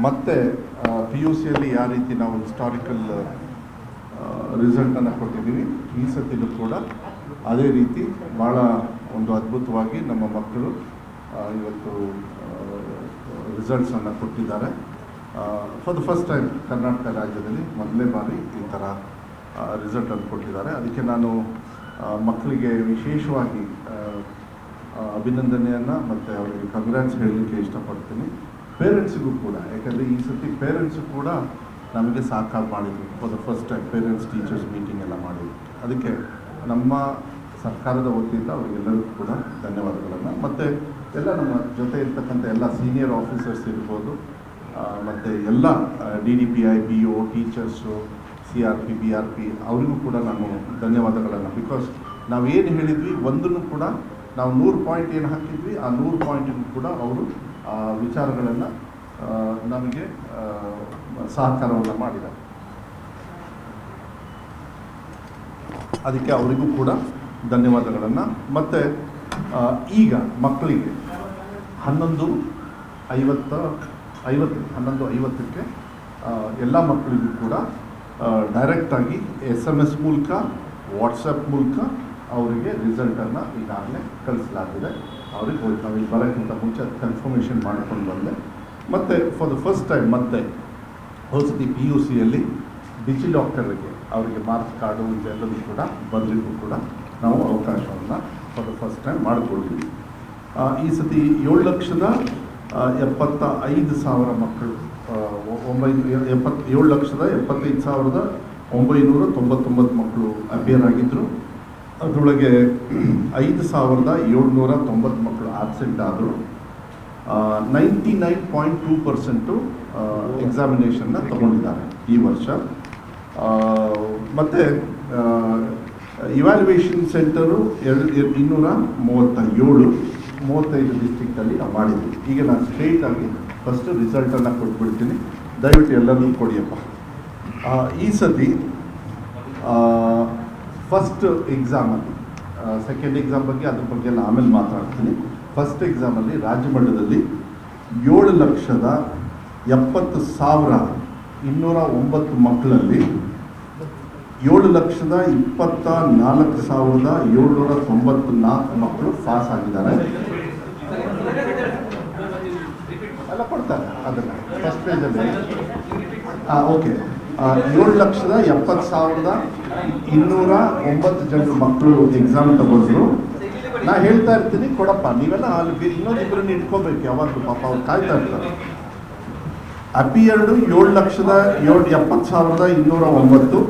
ಮತ್ತು PUCಯಲ್ಲಿ ಯಾವ ರೀತಿ ನಾವು ಹಿಸ್ಟಾರಿಕಲ್ ರಿಸಲ್ಟನ್ನು ಕೊಟ್ಟಿದ್ದೀವಿ, ಈ ಸತಿನೂ ಕೂಡ ಅದೇ ರೀತಿ ಭಾಳ ಒಂದು ಅದ್ಭುತವಾಗಿ ನಮ್ಮ ಮಕ್ಕಳು ಇವತ್ತು ರಿಸಲ್ಟ್ಸನ್ನು ಕೊಟ್ಟಿದ್ದಾರೆ. For the first time Karnataka ರಾಜ್ಯದಲ್ಲಿ ಮೊದಲನೇ ಬಾರಿ ಈ ಥರ ರಿಸಲ್ಟನ್ನು ಕೊಟ್ಟಿದ್ದಾರೆ. ಅದಕ್ಕೆ ನಾನು ಮಕ್ಕಳಿಗೆ ವಿಶೇಷವಾಗಿ ಅಭಿನಂದನೆಯನ್ನು ಮತ್ತು ಅವರಿಗೆ ಕಂಗ್ರ್ಯಾಟ್ಸ್ ಹೇಳಲಿಕ್ಕೆ ಇಷ್ಟಪಡ್ತೀನಿ. ಪೇರೆಂಟ್ಸಿಗೂ ಕೂಡ, ಯಾಕಂದರೆ ಈ ಸತಿ ಪೇರೆಂಟ್ಸು ಕೂಡ ನಮಗೆ ಸಹಕಾರ ಮಾಡಿದರು. For the first time parents teachers meeting ಎಲ್ಲ ಮಾಡಿದ್ರು. ಅದಕ್ಕೆ ನಮ್ಮ ಸರ್ಕಾರದ ವತಿಯಿಂದ ಅವರಿಗೆಲ್ಲರಿಗೂ ಕೂಡ ಧನ್ಯವಾದಗಳನ್ನು, ಮತ್ತು ಎಲ್ಲ ನಮ್ಮ ಜೊತೆ ಇರ್ತಕ್ಕಂಥ ಎಲ್ಲ ಸೀನಿಯರ್ ಆಫೀಸರ್ಸ್ ಇರ್ಬೋದು, ಮತ್ತು ಎಲ್ಲ DDPI, PO, teachers, CRP, BRP ಅವರಿಗೂ ಕೂಡ ನಾನು ಧನ್ಯವಾದಗಳನ್ನು. ಬಿಕಾಸ್ ನಾವು ಏನು ಹೇಳಿದ್ವಿ ಒಂದನ್ನು ಕೂಡ ನಾವು 100 ಪಾಯಿಂಟ್ ಏನು ಹಾಕಿದ್ವಿ ಆ 100 ಪಾಯಿಂಟಿಗೂ ಕೂಡ ಅವರು ವಿಚಾರಗಳನ್ನು ನಮಗೆ ಸಹಕಾರವನ್ನು ಮಾಡಿದ್ದಾರೆ. ಅದಕ್ಕೆ ಅವರಿಗೂ ಕೂಡ ಧನ್ಯವಾದಗಳನ್ನು. ಮತ್ತು ಈಗ ಮಕ್ಕಳಿಗೆ 11:50ಕ್ಕೆ ಎಲ್ಲ ಮಕ್ಕಳಿಗೂ ಕೂಡ ಡೈರೆಕ್ಟಾಗಿ SMS ಮೂಲಕ, ವಾಟ್ಸಪ್ ಮೂಲಕ ಅವರಿಗೆ ರಿಸಲ್ಟನ್ನು ಈಗಾಗಲೇ ಕಳಿಸಲಾಗಿದೆ. ಅವ್ರಿಗೆ ನಾವಿಲ್ಲಿ ಬರೋಕ್ಕಿಂತ ಮುಂಚೆ ಅದು ಕನ್ಫರ್ಮೇಷನ್ ಮಾಡ್ಕೊಂಡು ಬಂದೆ. ಮತ್ತು ಫಾರ್ ದ ಫಸ್ಟ್ ಟೈಮ್ ಮತ್ತೆ ಹೊಸತಿ PUCಯಲ್ಲಿ ಡಿಜಿಲಾಕರ್ಗೆ ಅವರಿಗೆ ಮಾರ್ಕ್ಸ್ ಕಾರ್ಡು ಇದೆಲ್ಲದೂ ಕೂಡ ಬದಲಿಗೂ ಕೂಡ ನಾವು ಅವಕಾಶವನ್ನು ಫಾರ್ ದ ಫಸ್ಟ್ ಟೈಮ್ ಮಾಡಿಕೊಡ್ತೀವಿ. ಈ ಸತಿ 7,75,000 ಮಕ್ಕಳು 7,75,999 ಮಕ್ಕಳು ಅಪಿಯರ್ ಆಗಿದ್ದರು. ಅದರೊಳಗೆ 5,790 ಮಕ್ಕಳು ಆಬ್ಸೆಂಟ್ ಆದರು. 99.2% ಎಕ್ಸಾಮಿನೇಷನ್ನ ತಗೊಂಡಿದ್ದಾರೆ ಈ ವರ್ಷ. ಮತ್ತು ಇವ್ಯಾಲ್ಯುವೇಷನ್ ಸೆಂಟರು 235 ಡಿಸ್ಟ್ರಿಕ್ಟಲ್ಲಿ ನಾವು ಮಾಡಿದ್ವಿ. ಈಗ ನಾನು ಸ್ಟ್ರೇಟಾಗಿ ಫಸ್ಟು ರಿಸಲ್ಟನ್ನು ಕೊಟ್ಬಿಡ್ತೀನಿ, ದಯವಿಟ್ಟು ಎಲ್ಲರಿಗೂ ಕೊಡಿಯಪ್ಪ. ಈ ಸತಿ ಫಸ್ಟ್ ಎಕ್ಸಾಮಲ್ಲಿ, ಸೆಕೆಂಡ್ ಎಕ್ಸಾಮ್ ಬಗ್ಗೆ ಅದ್ರ ಬಗ್ಗೆ ಎಲ್ಲ ಆಮೇಲೆ ಮಾತಾಡ್ತೀನಿ. ಫಸ್ಟ್ ಎಕ್ಸಾಮಲ್ಲಿ ರಾಜ್ಯ ಮಟ್ಟದಲ್ಲಿ 7,70,209 ಮಕ್ಕಳಲ್ಲಿ 7,24,794 ಮಕ್ಕಳು ಪಾಸ್ ಆಗಿದ್ದಾರೆ. ಎಲ್ಲ ಕೊಡ್ತಾರೆ ಅದನ್ನು ಫಸ್ಟ್ ಪೇಜಲ್ಲಿ. ಓಕೆ, 7,70,209 ಜನರು ಮಕ್ಕಳು ಎಕ್ಸಾಮ್ ತಗೊಂಡ್ರು. ನಾ ಹೇಳ್ತಾ ಇರ್ತೀನಿ ಕೊಡಪ್ಪ, ನೀವೆಲ್ಲ ಅಲ್ಲಿ ಇನ್ನೊಂದಿಬ್ಬರನ್ನ ಇಟ್ಕೋಬೇಕು ಯಾವಾಗಲೂ, ಪಾಪ ಅವ್ರು ಕಾಯ್ತಾ ಇರ್ತಾರೆ. ಅಪಿಯರ್ಡು 7,70,209,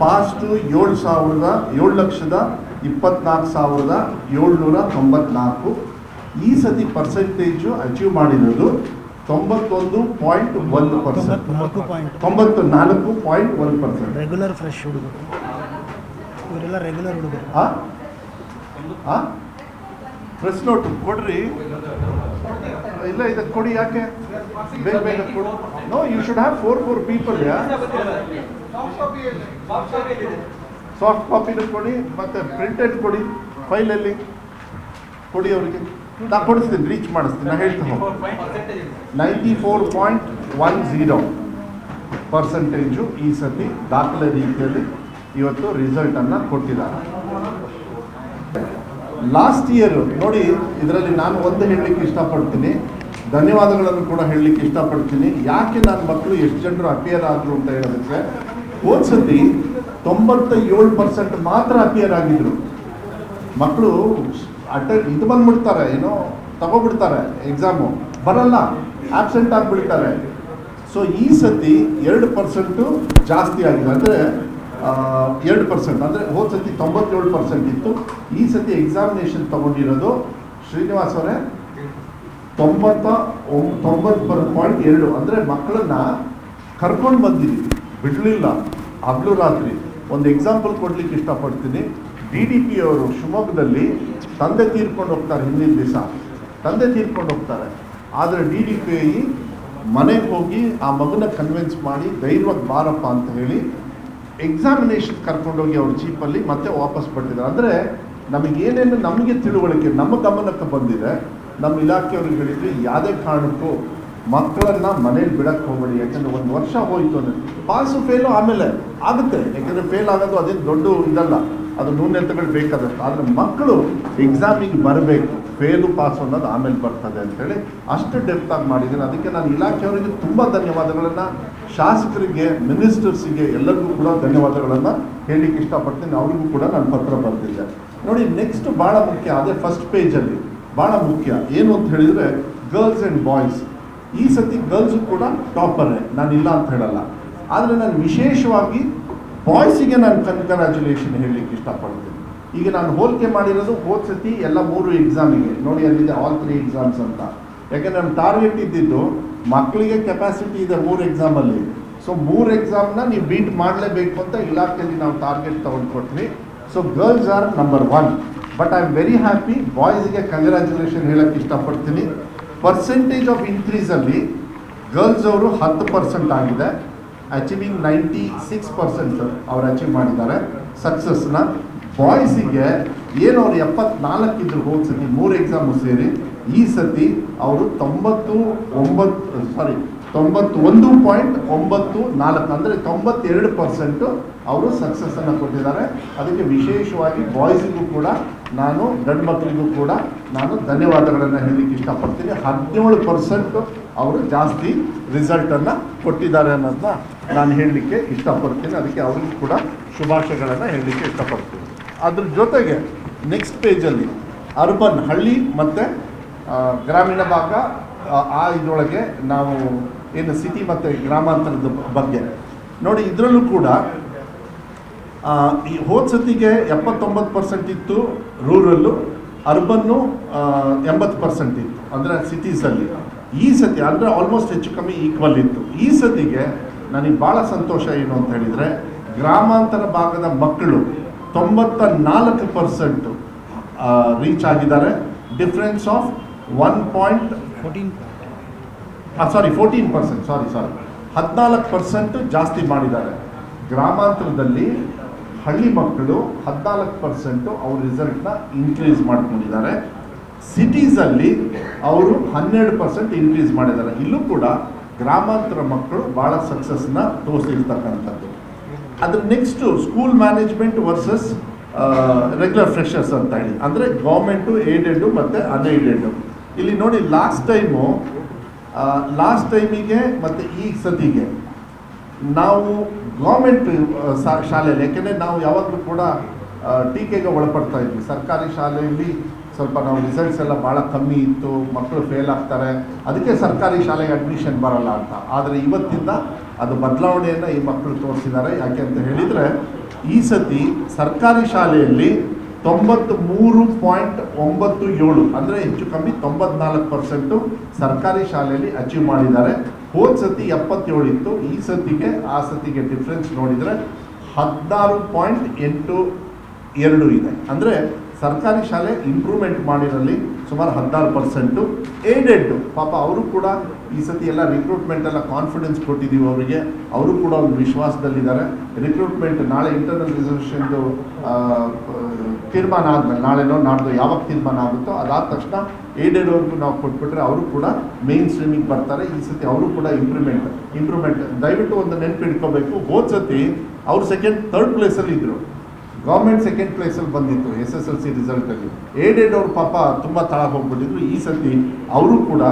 ಪಾಸ್ಟು 7,24,794. ಈ ಸತಿ ಪರ್ಸೆಂಟೇಜು ಅಚೀವ್ ಮಾಡಿರೋದು 91.1%, 94.1%. ರೆಗ್ಯುಲರ್ ಫ್ರೆಶ್ ಹುಡುಗರು, ಇವರೆಲ್ಲ ರೆಗ್ಯುಲರ್ ಹುಡುಗರು. ಪ್ರೆಸ್ ನೋಟು ಕೊಡ್ರಿ. ಇಲ್ಲ ಇದಕ್ಕೆ ಕೊಡಿ, ಯಾಕೆ ಬೇಗ ಬೇಗ ಕೊಡು. No, you should have 4 people. Soft ಕಾಪಿನ ಕೊಡಿ, ಮತ್ತು ಪ್ರಿಂಟೆಡ್ ಕೊಡಿ, ಫೈಲಲ್ಲಿ ಕೊಡಿ ಅವರಿಗೆ. ನಾ ಕೊಡಿಸ್ತೀನಿ, ರೀಚ್ ಮಾಡಿಸ್ತೀನಿ, ನಾ ಹೇಳ್ತೀನಿ. 94.10% ಈ ಸತಿ ದಾಖಲೆ ರೀತಿಯಲ್ಲಿ ಇವತ್ತು ರಿಸಲ್ಟನ್ನು ಕೊಟ್ಟಿದ್ದಾರೆ. ಲಾಸ್ಟ್ ಇಯರ್ ನೋಡಿ, ಇದರಲ್ಲಿ ನಾನು ಒಂದು ಹೇಳಲಿಕ್ಕೆ ಇಷ್ಟಪಡ್ತೀನಿ, ಧನ್ಯವಾದಗಳನ್ನು ಕೂಡ ಹೇಳಲಿಕ್ಕೆ ಇಷ್ಟಪಡ್ತೀನಿ. ಯಾಕೆ ನನ್ನ ಮಕ್ಕಳು ಎಷ್ಟು ಜನರು ಅಪಿಯರ್ ಆದರು ಅಂತ ಹೇಳೋದಕ್ಕೆ, ಹೋದ ಸತಿ 97% ಮಾತ್ರ ಅಪಿಯರ್ ಆಗಿದ್ರು ಮಕ್ಕಳು. ಇದು ಬಂದ್ಬಿಡ್ತಾರೆ, ಏನೋ ತಗೊಬಿಡ್ತಾರೆ, ಎಕ್ಸಾಮು ಬರಲ್ಲ, ಆಬ್ಸೆಂಟ್ ಆಗಿಬಿಡ್ತಾರೆ. ಸೊ ಈ ಸತಿ 2% ಜಾಸ್ತಿ ಆಗಿದೆ. ಅಂದರೆ 2%, ಅಂದರೆ ಹೋದ ಸತಿ 97% ಇತ್ತು. ಈ ಸತಿ ಎಕ್ಸಾಮಿನೇಷನ್ ತಗೊಂಡಿರೋದು ಶ್ರೀನಿವಾಸ್ ಅವರೇ 90.2. ಅಂದರೆ ಮಕ್ಕಳನ್ನ ಕರ್ಕೊಂಡು ಬಂದಿದ್ದೀವಿ, ಬಿಡಲಿಲ್ಲ ಹಗಲು ರಾತ್ರಿ. ಒಂದು ಎಕ್ಸಾಂಪಲ್ ಕೊಡ್ಲಿಕ್ಕೆ ಇಷ್ಟಪಡ್ತೀನಿ. DDP ಅವರು ಶಿವಮೊಗ್ಗದಲ್ಲಿ ತಂದೆ ತೀರ್ಕೊಂಡು ಹೋಗ್ತಾರೆ, ಹಿಂದಿನ ದಿವಸ ತಂದೆ ತೀರ್ಕೊಂಡು ಹೋಗ್ತಾರೆ. ಆದರೆ DDPI ಮನೆಗೆ ಹೋಗಿ ಆ ಮಗನ ಕನ್ವಿನ್ಸ್ ಮಾಡಿ ಧೈರ್ಯವಾಗಿ ಬಾರಪ್ಪ ಅಂತ ಹೇಳಿ ಎಕ್ಸಾಮಿನೇಷನ್ ಕರ್ಕೊಂಡೋಗಿ ಅವ್ರ ಚೀಪಲ್ಲಿ ಮತ್ತೆ ವಾಪಸ್ ಬರ್ತಿದ್ದಾರೆ. ಅಂದರೆ ನಮಗೇನೇನು ನಮಗೆ ತಿಳುವಳಿಕೆ ನಮ್ಮ ಗಮನಕ್ಕೆ ಬಂದಿದೆ, ನಮ್ಮ ಇಲಾಖೆಯವ್ರಿಗೆ ಹೇಳಿದ್ವಿ, ಯಾವುದೇ ಕಾರಣಕ್ಕೂ ಮಕ್ಕಳನ್ನ ಮನೇಲಿ ಬಿಡಕ್ಕೆ ಹೋಗಬೇಡಿ. ಯಾಕಂದರೆ ಒಂದು ವರ್ಷ ಹೋಯಿತು ಅಂದರೆ ಪಾಸು ಫೇಲು ಆಮೇಲೆ ಆಗುತ್ತೆ. ಯಾಕೆಂದರೆ ಫೇಲ್ ಆಗೋದು ಅದೇನು ದೊಡ್ಡ ಇದಲ್ಲ, ಅದು ನ್ಯೂನತೆಗಳು ಬೇಕಾದಷ್ಟು. ಆದರೆ ಮಕ್ಕಳು ಎಕ್ಸಾಮಿಗೆ ಬರಬೇಕು, ಫೇಲು ಪಾಸು ಅನ್ನೋದು ಆಮೇಲೆ ಬರ್ತದೆ ಅಂತೇಳಿ ಅಷ್ಟು ಡೆಪ್ತಾಗಿ ಮಾಡಿದ್ದೀನಿ. ಅದಕ್ಕೆ ನಾನು ಇಲಾಖೆಯವರಿಗೆ ತುಂಬ ಧನ್ಯವಾದಗಳನ್ನು, ಶಾಸಕರಿಗೆ, ಮಿನಿಸ್ಟರ್ಸಿಗೆ ಎಲ್ಲರಿಗೂ ಕೂಡ ಧನ್ಯವಾದಗಳನ್ನು ಹೇಳಲಿಕ್ಕೆ ಇಷ್ಟಪಡ್ತೀನಿ. ಅವರಿಗೂ ಕೂಡ ನಾನು ಪತ್ರ ಬರೆದಿದ್ದೆ. ನೋಡಿ, ನೆಕ್ಸ್ಟ್ ಭಾಳ ಮುಖ್ಯ, ಅದೇ ಫಸ್ಟ್ ಪೇಜಲ್ಲಿ ಭಾಳ ಮುಖ್ಯ ಏನು ಅಂತ ಹೇಳಿದರೆ ಗರ್ಲ್ಸ್ ಆ್ಯಂಡ್ ಬಾಯ್ಸ್. ಈ ಸತಿ ಗರ್ಲ್ಸು ಕೂಡ ಟಾಪರೇ, ನಾನು ಇಲ್ಲ ಅಂತ ಹೇಳಲ್ಲ. ಆದರೆ ನಾನು ವಿಶೇಷವಾಗಿ ಬಾಯ್ಸಿಗೆ ನಾನು ಕಂಗ್ರ್ಯಾಚುಲೇಷನ್ ಹೇಳಲಿಕ್ಕೆ ಇಷ್ಟಪಡ್ತೀನಿ. ಈಗ ನಾನು ಹೋಲಿಕೆ ಮಾಡಿರೋದು ಹೋದ ಸತಿ ಎಲ್ಲ 3 ಎಕ್ಸಾಮಿಗೆ. ನೋಡಿ, ಅಲ್ಲಿದೆ ಆಲ್ 3 ಎಕ್ಸಾಮ್ಸ್ ಅಂತ. ಯಾಕೆಂದರೆ ನಮ್ಮ ಟಾರ್ಗೆಟ್ ಇದ್ದಿದ್ದು ಮಕ್ಕಳಿಗೆ ಕೆಪಾಸಿಟಿ ಇದೆ 3 ಎಕ್ಸಾಮಲ್ಲಿ. ಸೊ 3 ಎಕ್ಸಾಮ್ನ ನೀವು ಬೀಟ್ ಮಾಡಲೇಬೇಕು ಅಂತ ಇಲಾಖೆಯಲ್ಲಿ ನಾವು ಟಾರ್ಗೆಟ್ ತೊಗೊಂಡು ಕೊಟ್ವಿ. So girls are number 1. But I am very happy. ಬಾಯ್ಸಿಗೆ ಕಂಗ್ರ್ಯಾಚುಲೇಷನ್ ಹೇಳೋಕ್ಕೆ ಇಷ್ಟಪಡ್ತೀನಿ. ಪರ್ಸೆಂಟೇಜ್ ಆಫ್ ಇನ್ಕ್ರೀಸಲ್ಲಿ ಗರ್ಲ್ಸ್ ಅವರು 10% ಆಗಿದೆ. ಅಚೀವಿಂಗ್ 96% ಅವ್ರು ಅಚೀವ್ ಮಾಡಿದ್ದಾರೆ ಸಕ್ಸಸ್ನ. ಬಾಯ್ಸಿಗೆ ಏನು ಅವ್ರು 74 ಇದ್ರು ಹೋದ ಸತಿ 3 ಎಕ್ಸಾಮು ಸೇರಿ, ಈ ಸತಿ ಅವರು 91.94 ಅಂದರೆ 92% ಅವರು ಸಕ್ಸಸ್ಸನ್ನು ಕೊಟ್ಟಿದ್ದಾರೆ. ಅದಕ್ಕೆ ವಿಶೇಷವಾಗಿ ಬಾಯ್ಸಿಗೂ ಕೂಡ ನಾನು, ಗಂಡು ಮಕ್ಕಳಿಗೂ ಕೂಡ ನಾನು ಧನ್ಯವಾದಗಳನ್ನು ಹೇಳಲಿಕ್ಕೆ ಇಷ್ಟಪಡ್ತೀನಿ. 17% ಅವರು ಜಾಸ್ತಿ ರಿಸಲ್ಟನ್ನು ಕೊಟ್ಟಿದ್ದಾರೆ ಅನ್ನೋದನ್ನ ನಾನು ಹೇಳಲಿಕ್ಕೆ ಇಷ್ಟಪಡ್ತೀನಿ. ಅದಕ್ಕೆ ಅವರಿಗೂ ಕೂಡ ಶುಭಾಶಯಗಳನ್ನು ಹೇಳಲಿಕ್ಕೆ ಇಷ್ಟಪಡ್ತೀನಿ. ಅದ್ರ ಜೊತೆಗೆ ನೆಕ್ಸ್ಟ್ ಪೇಜಲ್ಲಿ ಅರ್ಬನ್, ಹಳ್ಳಿ ಮತ್ತು ಗ್ರಾಮೀಣ ಭಾಗ, ಆ ಇದರೊಳಗೆ ನಾವು ಏನು ಸಿಟಿ ಮತ್ತು ಗ್ರಾಮಾಂತರದ ಬಗ್ಗೆ ನೋಡಿ. ಇದರಲ್ಲೂ ಕೂಡ ಈ ಹೋದ ಸತಿಗೆ 79% ಇತ್ತು ರೂರಲ್ಲು, ಅರ್ಬನ್ನು 80% ಇತ್ತು ಅಂದರೆ ಸಿಟೀಸಲ್ಲಿ. ಈ ಸತಿ ಅಂದರೆ ಆಲ್ಮೋಸ್ಟ್ ಹೆಚ್ಚು ಕಮ್ಮಿ ಈಕ್ವಲ್ ಇತ್ತು. ಈ ಸತಿಗೆ ನನಗೆ ಭಾಳ ಸಂತೋಷ ಏನು ಅಂತ ಹೇಳಿದರೆ, ಗ್ರಾಮಾಂತರ ಭಾಗದ ಮಕ್ಕಳು 94% ರೀಚ್ ಆಗಿದ್ದಾರೆ. ಡಿಫ್ರೆನ್ಸ್ ಆಫ್ 14% ಜಾಸ್ತಿ ಮಾಡಿದ್ದಾರೆ. ಗ್ರಾಮಾಂತರದಲ್ಲಿ ಹಳ್ಳಿ ಮಕ್ಕಳು 14% ಅವ್ರ ರಿಸಲ್ಟ್ನ ಇನ್ಕ್ರೀಸ್ ಮಾಡ್ಕೊಂಡಿದ್ದಾರೆ. ಸಿಟೀಸಲ್ಲಿ ಅವರು 12% ಇನ್ಕ್ರೀಸ್ ಮಾಡಿದ್ದಾರೆ. ಇಲ್ಲೂ ಕೂಡ ಗ್ರಾಮಾಂತರ ಮಕ್ಕಳು ಭಾಳ ಸಕ್ಸಸ್ನ ತೋರಿಸಿರ್ತಕ್ಕಂಥದ್ದು. ಅದ್ರ next school management versus regular freshers ಅಂತ ಹೇಳಿ, ಅಂದರೆ ಗೌರ್ಮೆಂಟು, ಏಡೆಡು ಮತ್ತು ಅನ್ಏಡೆಡು. ಇಲ್ಲಿ ನೋಡಿ, ಲಾಸ್ಟ್ ಟೈಮಿಗೆ ಮತ್ತು ಈ ಸತಿಗೆ ನಾವು ಗೌರ್ಮೆಂಟ್ ಶಾಲೆಯಲ್ಲಿ, ಯಾಕೆಂದರೆ ನಾವು ಯಾವಾಗಲೂ ಕೂಡ ಟೀಕೆಗೆ ಒಳಪಡ್ತಾ ಇದ್ವಿ. ಸರ್ಕಾರಿ ಶಾಲೆಯಲ್ಲಿ ಸ್ವಲ್ಪ ನಾವು ರಿಸಲ್ಟ್ಸ್ ಎಲ್ಲ ಭಾಳ ಕಮ್ಮಿ ಇತ್ತು, ಮಕ್ಕಳು ಫೇಲ್ ಆಗ್ತಾರೆ, ಅದಕ್ಕೆ ಸರ್ಕಾರಿ ಶಾಲೆಗೆ ಅಡ್ಮಿಷನ್ ಬರಲ್ಲ ಅಂತ. ಆದರೆ ಇವತ್ತಿಂದ ಅದು ಬದಲಾವಣೆಯನ್ನು ಈ ಮಕ್ಕಳು ತೋರಿಸಿದ್ದಾರೆ. ಯಾಕೆ ಅಂತ ಹೇಳಿದರೆ, ಈ ಸತಿ ಸರ್ಕಾರಿ ಶಾಲೆಯಲ್ಲಿ 93.97 ಅಂದರೆ ಹೆಚ್ಚು ಕಮ್ಮಿ 94% ಸರ್ಕಾರಿ ಶಾಲೆಯಲ್ಲಿ ಅಚೀವ್ ಮಾಡಿದ್ದಾರೆ. ಹೋದ ಸತಿ 77 ಇತ್ತು, ಈ ಸತಿಗೆ ಆ ಸತಿಗೆ ಡಿಫ್ರೆನ್ಸ್ ನೋಡಿದರೆ 16.82 ಇದೆ. ಅಂದರೆ ಸರ್ಕಾರಿ ಶಾಲೆ ಇಂಪ್ರೂವ್ಮೆಂಟ್ ಮಾಡಿರಲ್ಲಿ ಸುಮಾರು 16%. ಏಡೆಡ್ ಪಾಪ ಅವರು ಕೂಡ ಈ ಸತಿ ಎಲ್ಲ ರಿಕ್ರೂಟ್ಮೆಂಟ್ ಎಲ್ಲ ಕಾನ್ಫಿಡೆನ್ಸ್ ಕೊಟ್ಟಿದ್ದೀವಿ ಅವರಿಗೆ, ಅವರು ಕೂಡ ಒಂದು ವಿಶ್ವಾಸದಲ್ಲಿದ್ದಾರೆ. ರಿಕ್ರೂಟ್ಮೆಂಟ್ ನಾಳೆ ಇಂಟರ್ನಲ್ ರಿಸರ್ವೇಷನ್ದು ತೀರ್ಮಾನ ಆದಮೇಲೆ, ನಾಳೆನೋ ನಾಡ್ದು ಯಾವಾಗ ತೀರ್ಮಾನ ಆಗುತ್ತೋ ಅದಾದ ತಕ್ಷಣ ಏಡೆಡ್ ಅವ್ರಿಗೂ ನಾವು ಕೊಟ್ಬಿಟ್ರೆ ಅವರು ಕೂಡ ಮೇನ್ ಸ್ಟ್ರೀಮಿಗೆ ಬರ್ತಾರೆ. ಈ ಸತಿ ಅವರು ಕೂಡ ಇಂಪ್ರೂವ್ಮೆಂಟ್ ದಯವಿಟ್ಟು ಒಂದು ನೆನಪಿಟ್ಕೋಬೇಕು. ಹೋದ ಸತಿ ಅವರು ಥರ್ಡ್ ಪ್ಲೇಸಲ್ಲಿ ಇದ್ದರು, ಗೌರ್ಮೆಂಟ್ ಸೆಕೆಂಡ್ ಪ್ಲೇಸಲ್ಲಿ ಬಂದಿತ್ತು SSLC ರಿಸಲ್ಟಲ್ಲಿ. ಏಡೆಡ್ ಅವ್ರ ಪಾಪ ತುಂಬ ತಳಗೆ ಹೋಗ್ಬಿಟ್ಟಿದ್ರು. ಈ ಸತಿ ಅವರು ಕೂಡ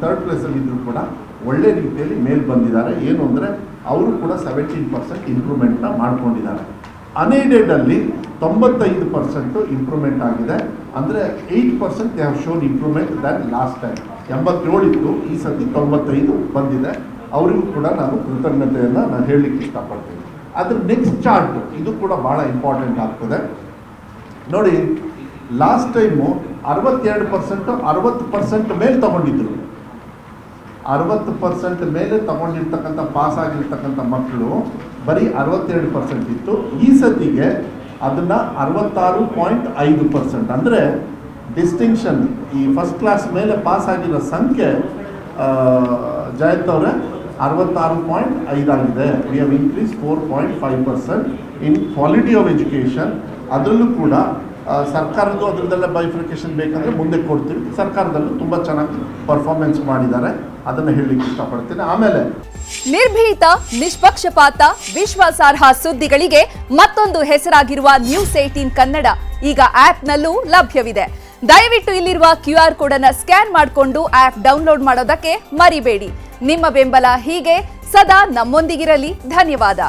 ಥರ್ಡ್ ಪ್ಲೇಸಲ್ಲಿ ಇದ್ದರೂ ಕೂಡ ಒಳ್ಳೆ ರೀತಿಯಲ್ಲಿ ಮೇಲೆ ಬಂದಿದ್ದಾರೆ. ಏನು ಅಂದರೆ ಅವರು ಕೂಡ 17% ಇಂಪ್ರೂವ್ಮೆಂಟ್ನ ಮಾಡ್ಕೊಂಡಿದ್ದಾರೆ. ಅನ್ಏಡೆಡಲ್ಲಿ 95% ಇಂಪ್ರೂವ್ಮೆಂಟ್ ಆಗಿದೆ. ಅಂದರೆ 8% they have shown improvement than last time. 87 ಇತ್ತು, ಈ ಸತಿ 95 ಬಂದಿದೆ. ಅವರಿಗೂ ಕೂಡ ನಾನು ಕೃತಜ್ಞತೆಯನ್ನು ನಾನು ಹೇಳಲಿಕ್ಕೆ ಇಷ್ಟಪಡ್ತೀನಿ. ಅದ್ರ ನೆಕ್ಸ್ಟ್ ಚಾರ್ಟ್ ಇದು ಕೂಡ ಭಾಳ ಇಂಪಾರ್ಟೆಂಟ್ ಆಗ್ತದೆ. ನೋಡಿ, ಲಾಸ್ಟ್ ಟೈಮು 62% 60% ಮೇಲೆ ತಗೊಂಡಿದ್ರು. 60% ಮೇಲೆ ತಗೊಂಡಿರ್ತಕ್ಕಂಥ ಪಾಸ್ ಆಗಿರ್ತಕ್ಕಂಥ ಮಕ್ಕಳು ಬರೀ 62% ಇತ್ತು. ಈ ಸತಿಗೆ ಅದನ್ನು 66.5%. ಅಂದರೆ ಡಿಸ್ಟಿಂಕ್ಷನ್, ಈ ಫಸ್ಟ್ ಕ್ಲಾಸ್ ಮೇಲೆ ಪಾಸ್ ಆಗಿರೋ ಸಂಖ್ಯೆ ಜಯಂತ್ ಅವರೇ 66.5 ಆಗಿದೆ. We have increase 4.5% in quality of education. ಅದರಲ್ಲೂ ಕೂಡ ಸರ್ಕಾರದ್ದು ಅದರದ್ದೆಲ್ಲ ಬೈಫ್ರಿಕೇಷನ್ ಬೇಕಂದರೆ ಮುಂದೆ ಕೊಡ್ತೀವಿ. ಸರ್ಕಾರದಲ್ಲೂ ತುಂಬ ಚೆನ್ನಾಗಿ ಪರ್ಫಾರ್ಮೆನ್ಸ್ ಮಾಡಿದ್ದಾರೆ, ಅದನ್ನು ಹೇಳಲಿಕ್ಕೆ ಇಷ್ಟಪಡ್ತೀನಿ. ಆಮೇಲೆ ನಿರ್ಭೀತ, ನಿಷ್ಪಕ್ಷಪಾತ, ವಿಶ್ವಾಸಾರ್ಹ ಸುದ್ದಿಗಳಿಗೆ ಮತ್ತೊಂದು ಹೆಸರಾಗಿರುವ ನ್ಯೂಸ್ 18 ಕನ್ನಡ ಈಗ ಆಪ್ನಲ್ಲೂ ಲಭ್ಯವಿದೆ. ದಯವಿಟ್ಟು ಇಲ್ಲಿರುವ QR ಕೋಡ್ ಅನ್ನು ಸ್ಕ್ಯಾನ್ ಮಾಡಿಕೊಂಡು ಆಪ್ ಡೌನ್ಲೋಡ್ ಮಾಡೋದಕ್ಕೆ ಮರಿಬೇಡಿ. ನಿಮ್ಮ ಬೆಂಬಲ ಹೀಗೆ ಸದಾ ನಮ್ಮೊಂದಿಗಿರಲಿ. ಧನ್ಯವಾದ.